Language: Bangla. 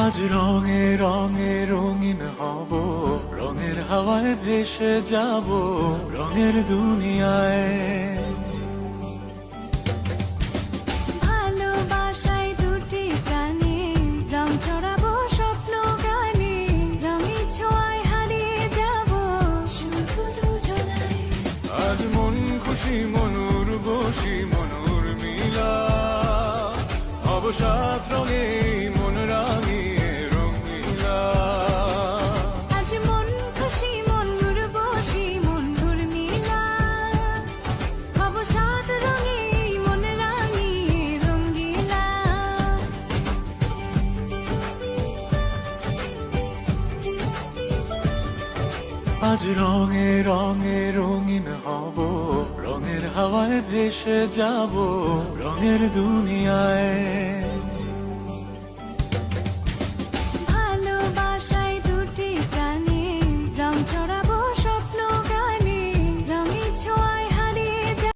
আজ রঙে রঙে রঙিন হব, রঙের হাওয়ায় ভেসে যাব রঙের দুনিয়ায়। ভালোবাসায় দুটি প্রাণে রং ছড়াবো স্বপ্ন গানে, রঙের ছোঁয়ায় হারিয়ে যাব শুধু দুজনায়। আজ মন খুশি মনুর বসি মনুর মিলা, হব সাত রঙে মন রাঙিয়ে রঙিলা। আজ মন খুশি মনুর বসি মনুর মিলা, হব সাত রঙে মন রাঙিয়ে রঙ্গিলা। আজ রঙে রঙে রঙিন হব, রঙের হাওয়ায় ভেসে যাব রঙের দুনিয়ায়।